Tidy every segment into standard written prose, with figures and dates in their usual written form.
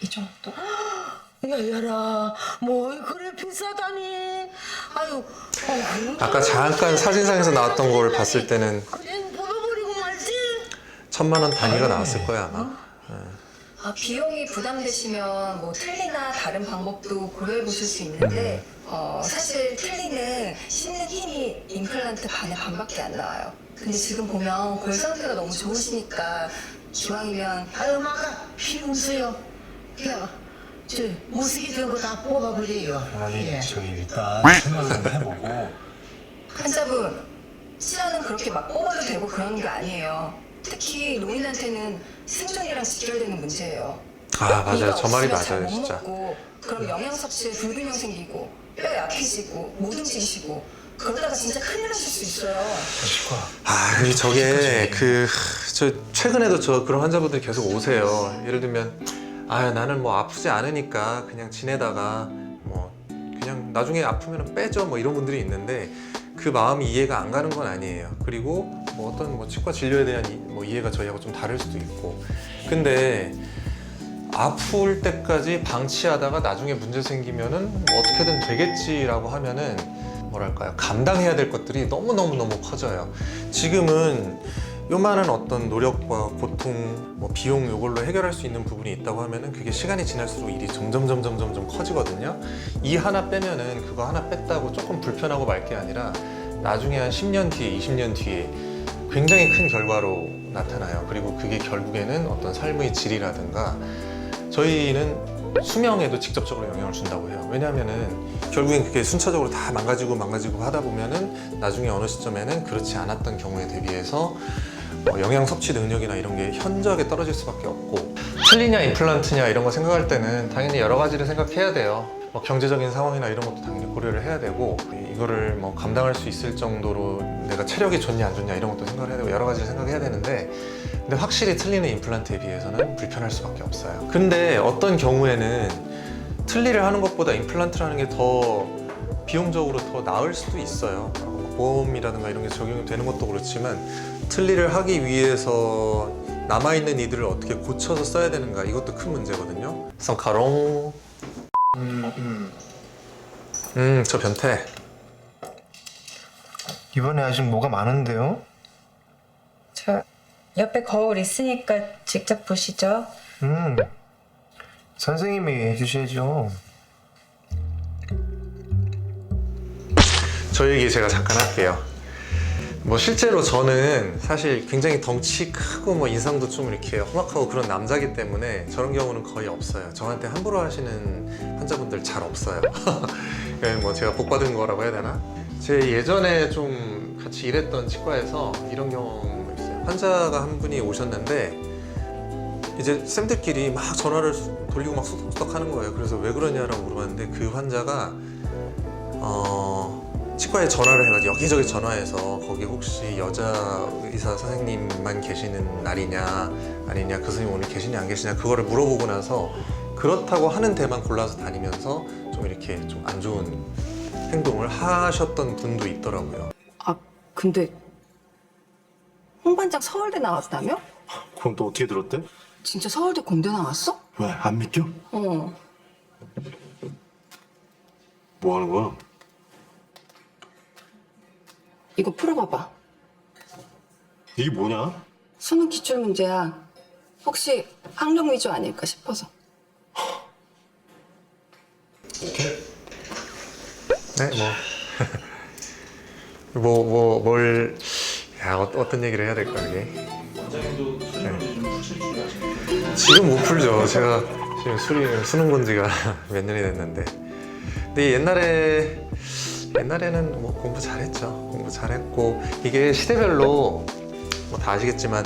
이 정도? 야야라, 뭐 그래 비싸다니. 아유, 아까 잠깐 사진상에서 나왔던 걸 봤을 때는 그냥 뽑아버리고 말지. 1,000만 원 단위가 나왔을 거야 아마. 비용이 부담되시면 뭐 틀니나 다른 방법도 고려해 보실 수 있는데 사실 틀니는 씹는 힘이 임플란트 반의 반밖에 안 나와요. 근데 지금 보면 골 상태가 너무 좋으시니까 기왕이면 아유 마가 피운수요. 야, 저 무식이 된 거 다 뽑아버려요. 아니 예. 저기 일단 생각을 좀 해보고 환자분 치아는 그렇게 막 뽑아도 되고 그러는 게 아니에요. 특히 노인한테는 생존이랑 직결되는 문제예요. 아 맞아요, 저 말이 없으면 잘 맞아요 못 진짜. 먹고, 그럼 영양 섭취에 불균형 생기고 뼈 약해지고 못 움직이시고 그러다가 진짜 큰일 나실 수 있어요. 아 저게 저 최근에도 저 그런 환자분들이 계속 오세요. 예를 들면 아 나는 뭐 아프지 않으니까 그냥 지내다가 뭐 그냥 나중에 아프면 빼죠 뭐 이런 분들이 있는데 그 마음이 이해가 안 가는 건 아니에요. 그리고 뭐 어떤 뭐 치과 진료에 대한 뭐 이해가 저희하고 좀 다를 수도 있고, 근데 아플 때까지 방치하다가 나중에 문제 생기면은 뭐 어떻게든 되겠지라고 하면은 뭐랄까요, 감당해야 될 것들이 너무 커져요. 지금은 요만한 어떤 노력과 고통, 뭐 비용 요걸로 해결할 수 있는 부분이 있다고 하면은 그게 시간이 지날수록 일이 점점 커지거든요. 이 하나 빼면은 그거 하나 뺐다고 조금 불편하고 말 게 아니라 나중에 한 10년 뒤에 20년 뒤에 굉장히 큰 결과로 나타나요. 그리고 그게 결국에는 어떤 삶의 질이라든가 저희는 수명에도 직접적으로 영향을 준다고 해요. 왜냐하면은 결국엔 그게 순차적으로 다 망가지고 하다 보면은 나중에 어느 시점에는 그렇지 않았던 경우에 대비해서 영양 섭취 능력이나 이런 게 현저하게 떨어질 수밖에 없고, 틀리냐 임플란트냐 이런 거 생각할 때는 당연히 여러 가지를 생각해야 돼요. 뭐 경제적인 상황이나 이런 것도 당연히 고려를 해야 되고, 이거를 뭐 감당할 수 있을 정도로 내가 체력이 좋냐 안 좋냐 이런 것도 생각을 해야 되고 여러 가지를 생각해야 되는데, 근데 확실히 틀리는 임플란트에 비해서는 불편할 수밖에 없어요. 근데 어떤 경우에는 틀니를 하는 것보다 임플란트를 하는 게 더 비용적으로 더 나을 수도 있어요. 보험이라든가 이런 게 적용이 되는 것도 그렇지만 틀니를 하기 위해서 남아있는 이들을 어떻게 고쳐서 써야 되는가, 이것도 큰 문제거든요. 성카롱. 저 변태. 이번에 아직 뭐가 많은데요? 저 옆에 거울 있으니까 직접 보시죠. 선생님이 해주셔야죠. 저 얘기 제가 잠깐 할게요. 뭐 실제로 저는 사실 굉장히 덩치 크고 뭐 인상도 좀 이렇게 험악하고 그런 남자기 때문에 저런 경우는 거의 없어요. 저한테 함부로 하시는 환자분들 잘 없어요. 뭐 제가 복 받은 거라고 해야 되나? 제 예전에 좀 같이 일했던 치과에서 이런 경험이 있어요. 환자가 한 분이 오셨는데 이제 쌤들끼리 막 전화를 돌리고 막 수덕수덕 하는 거예요. 그래서 왜 그러냐라고 물어봤는데 그 환자가 치과에 전화를 해가지고 여기저기 전화해서 거기 혹시 여자 의사 선생님만 계시는 날이냐 아니냐, 그 선생님 오늘 계시냐 안 계시냐 그거를 물어보고 나서 그렇다고 하는 데만 골라서 다니면서 좀 이렇게 좀 안 좋은 행동을 하셨던 분도 있더라고요. 아 근데 홍 반장 서울대 나왔다며? 그럼 또 어떻게 들었대? 진짜 서울대 공대 나왔어? 왜? 안 믿겨? 어. 뭐 하는 거야? 이거 풀어봐봐. 이게 뭐냐? 수능 기출 문제야. 혹시 학력 위주 아닐까 싶어서. 네, 어떤 얘기를 해야 될까, 이게? 원장님도 수능 문제 좀 푸실 줄 아시나요? 지금 못 풀죠. 제가 지금 수능 본 지가 몇 년이 됐는데. 근데 옛날에는 뭐 공부 잘했죠. 공부 잘했고, 이게 시대별로 뭐 다 아시겠지만,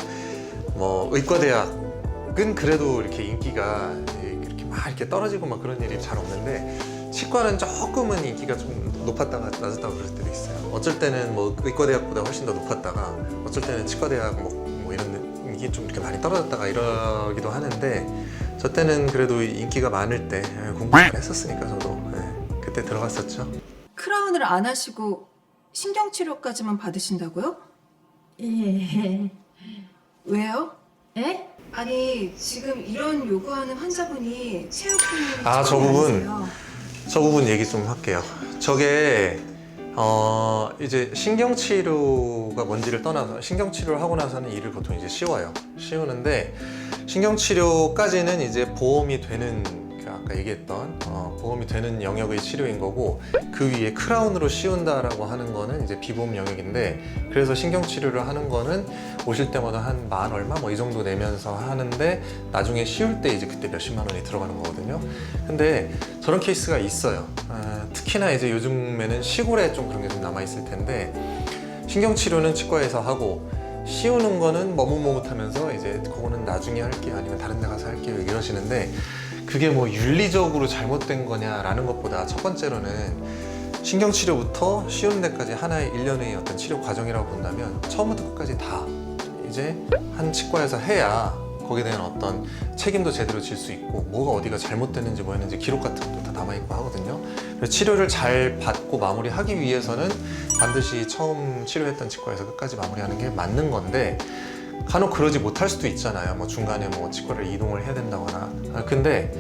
뭐 의과대학은 그래도 이렇게 인기가 이렇게 막 이렇게 떨어지고 막 그런 일이 잘 없는데, 치과는 조금은 인기가 좀 높았다가 낮았다가 그럴 때도 있어요. 어쩔 때는 뭐 의과대학보다 훨씬 더 높았다가, 어쩔 때는 치과대학 뭐 이런 인기 좀 이렇게 많이 떨어졌다가 이러기도 하는데, 저 때는 그래도 인기가 많을 때 공부 잘 했었으니까 저도 그때 들어갔었죠. 크라운을 안 하시고 신경치료까지만 받으신다고요? 예. 왜요? 예? 아니 지금 이런 요구하는 환자분이 체육관이 아, 저 부분 얘기 좀 할게요. 저게 이제 신경치료가 뭔지를 떠나서 신경치료를 하고 나서는 일을 보통 이제 씌우는데 신경치료까지는 이제 보험이 되는 그 아까 얘기했던 보험이 되는 영역의 치료인 거고 그 위에 크라운으로 씌운다라고 하는 거는 이제 비보험 영역인데 그래서 신경치료를 하는 거는 오실 때마다 한 만 얼마 뭐 이 정도 내면서 하는데 나중에 씌울 때 이제 그때 몇십만 원이 들어가는 거거든요. 근데 저런 케이스가 있어요. 특히나 이제 요즘에는 시골에 좀 그런 게 좀 남아있을 텐데 신경치료는 치과에서 하고 씌우는 거는 머뭇머뭇하면서 이제 그거는 나중에 할게요 아니면 다른 데 가서 할게요 이러시는데 그게 뭐 윤리적으로 잘못된 거냐라는 것보다 첫 번째로는 신경치료부터 씌우는 데까지 하나의 일련의 어떤 치료 과정이라고 본다면 처음부터 끝까지 다 이제 한 치과에서 해야 거기에 대한 어떤 책임도 제대로 질 수 있고 뭐가 어디가 잘못됐는지 뭐 했는지 기록 같은 것도 다 남아있고 하거든요. 그래서 치료를 잘 받고 마무리하기 위해서는 반드시 처음 치료했던 치과에서 끝까지 마무리하는 게 맞는 건데 간혹 그러지 못할 수도 있잖아요. 뭐 중간에 뭐 치과를 이동을 해야 된다거나. 근데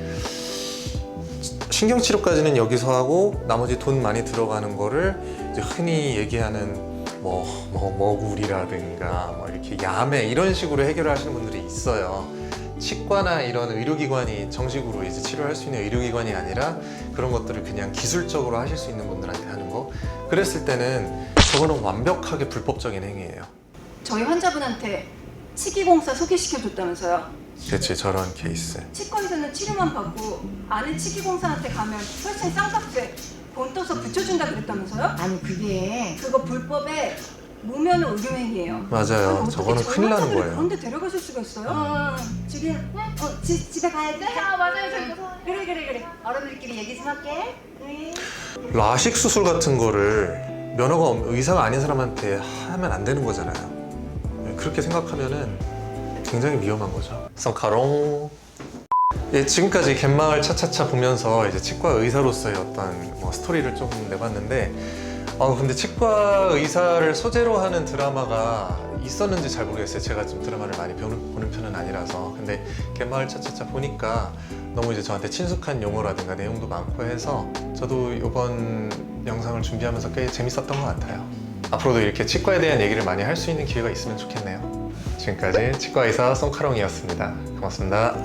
신경치료까지는 여기서 하고 나머지 돈 많이 들어가는 거를 이제 흔히 얘기하는 머구리라든가 뭐 이렇게 야매 이런 식으로 해결을 하시는 분들이 있어요. 치과나 이런 의료기관이 정식으로 이제 치료할 수 있는 의료기관이 아니라 그런 것들을 그냥 기술적으로 하실 수 있는 분들한테 하는 거. 그랬을 때는 저거는 완벽하게 불법적인 행위예요. 저희 환자분한테 치기공사 소개시켜줬다면서요? 그렇지, 저런 케이스. 치과에서는 치료만 받고 아는 치기공사한테 가면 훨씬 싼 값에 돈 떠서 붙여준다 그랬다면서요? 아니 그게 그거 불법의 무면 의료행위예요. 맞아요. 저거는 큰일 나는 거예요. 그런데 데려가실 수가 있어요? 지금 집에 가야 돼? 아 맞아요 저 이거 그래 어른들끼리 얘기 좀 할게. 라식 수술 같은 거를 의사가 아닌 사람한테 하면 안 되는 거잖아요. 그렇게 생각하면은 굉장히 위험한 거죠. 성카롱. 예, 지금까지 갯마을 차차차 보면서 이제 치과 의사로서의 어떤 뭐 스토리를 좀 내봤는데, 근데 치과 의사를 소재로 하는 드라마가 있었는지 잘 모르겠어요. 제가 좀 드라마를 많이 보는 편은 아니라서. 근데 갯마을 차차차 보니까 너무 이제 저한테 친숙한 용어라든가 내용도 많고 해서 저도 이번 영상을 준비하면서 꽤 재밌었던 것 같아요. 앞으로도 이렇게 치과에 대한 얘기를 많이 할 수 있는 기회가 있으면 좋겠네요. 지금까지 치과 의사 송카롱이었습니다. 고맙습니다.